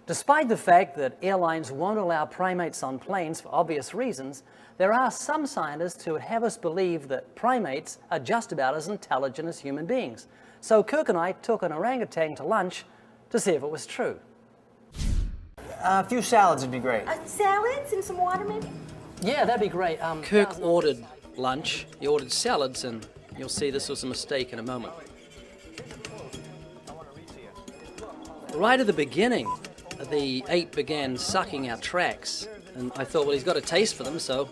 Despite the fact that airlines won't allow primates on planes for obvious reasons, there are some scientists who would have us believe that primates are just about as intelligent as human beings. So Kirk and I took an orangutan to lunch to see if it was true. A few salads would be great. Salads and some water, maybe? Yeah, that'd be great. Kirk ordered lunch, he ordered salads, and you'll see this was a mistake in a moment. Right at the beginning, the ape began sucking our tracks, and I thought, well, he's got a taste for them, so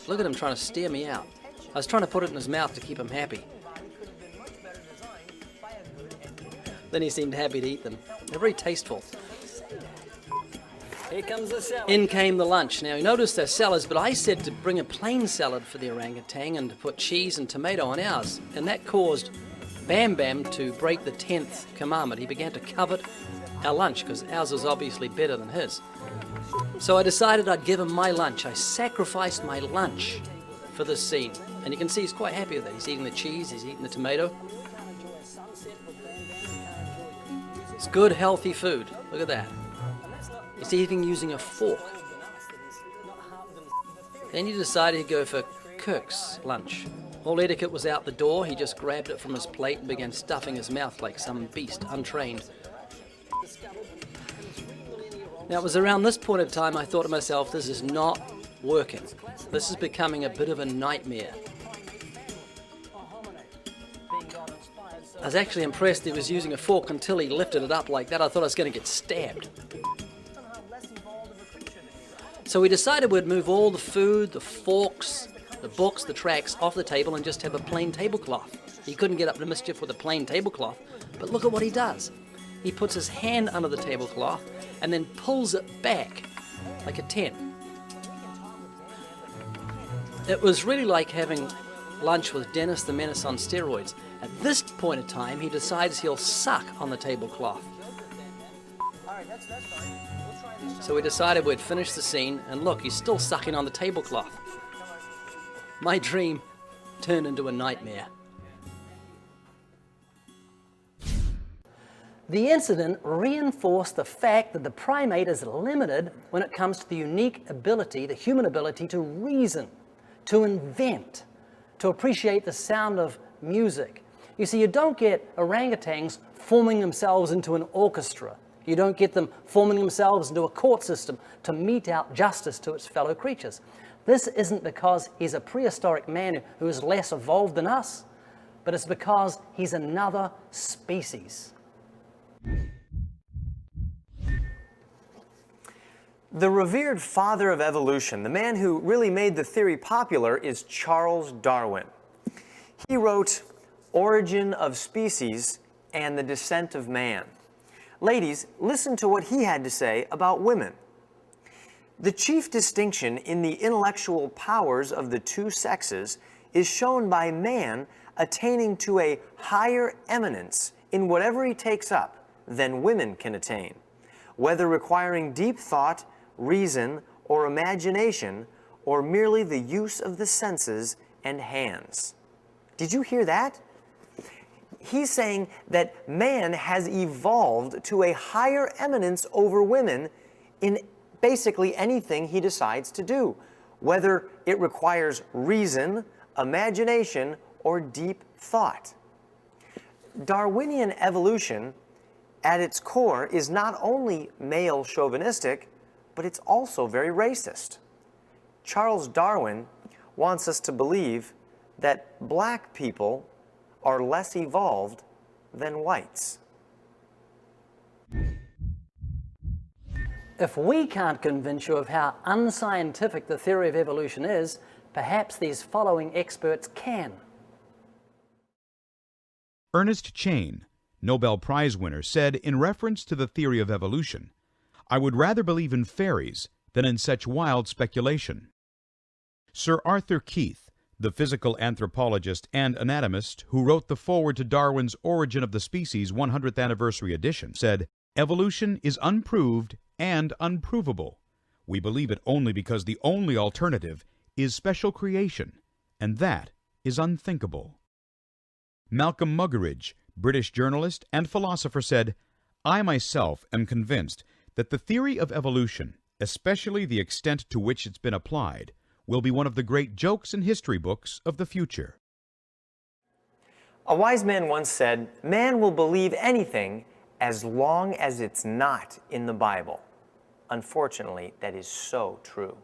look at him trying to steer me out. I was trying to put it in his mouth to keep him happy. Then he seemed happy to eat them. They're very tasteful. Here comes the salad. In came the lunch. Now, you notice they're salads, but I said to bring a plain salad for the orangutan and to put cheese and tomato on ours, and that caused Bam Bam to break the 10th commandment. He began to covet our lunch because ours was obviously better than his. So I decided I'd give him my lunch. I sacrificed my lunch for this scene. And you can see he's quite happy with it. He's eating the cheese, he's eating the tomato. It's good, healthy food. Look at that. He's eating using a fork. Then he decided to go for Kirk's lunch. All etiquette was out the door. He just grabbed it from his plate and began stuffing his mouth like some beast, untrained. Now, it was around this point of time I thought to myself, this is not working. This is becoming a bit of a nightmare. I was actually impressed he was using a fork until he lifted it up like that. I thought I was going to get stabbed. So we decided we'd move all the food, the forks, the books, the tracks off the table and just have a plain tablecloth. He couldn't get up to mischief with a plain tablecloth, but look at what he does. He puts his hand under the tablecloth and then pulls it back like a tent. It was really like having lunch with Dennis the Menace on steroids. At this point in time, he decides he'll suck on the tablecloth. So we decided we'd finish the scene, and look, he's still sucking on the tablecloth. My dream turned into a nightmare. The incident reinforced the fact that the primate is limited when it comes to the unique ability, the human ability to reason, to invent, to appreciate the sound of music. You see, you don't get orangutans forming themselves into an orchestra. You don't get them forming themselves into a court system to mete out justice to its fellow creatures. This isn't because he's a prehistoric man who is less evolved than us, but it's because he's another species. The revered father of evolution, the man who really made the theory popular, is Charles Darwin. He wrote Origin of Species and the Descent of Man. Ladies, listen to what he had to say about women. The chief distinction in the intellectual powers of the two sexes is shown by man attaining to a higher eminence in whatever he takes up than women can attain, whether requiring deep thought, reason, or imagination, or merely the use of the senses and hands. Did you hear that? He's saying that man has evolved to a higher eminence over women in basically anything he decides to do, whether it requires reason, imagination, or deep thought. Darwinian evolution, at its core, is not only male chauvinistic, but it's also very racist. Charles Darwin wants us to believe that black people are less evolved than whites. If we can't convince you of how unscientific the theory of evolution is, perhaps these following experts can. Ernest Chain, Nobel Prize winner, said in reference to the theory of evolution, "I would rather believe in fairies than in such wild speculation." Sir Arthur Keith, the physical anthropologist and anatomist who wrote the foreword to Darwin's Origin of the Species 100th Anniversary edition, said, "Evolution is unproved and unprovable. We believe it only because the only alternative is special creation, and that is unthinkable." Malcolm Muggeridge, British journalist and philosopher, said, "I myself am convinced that the theory of evolution, especially the extent to which it's been applied, will be one of the great jokes in history books of the future. A wise man once said, "Man will believe anything as long as it's not in the Bible." Unfortunately, that is so true.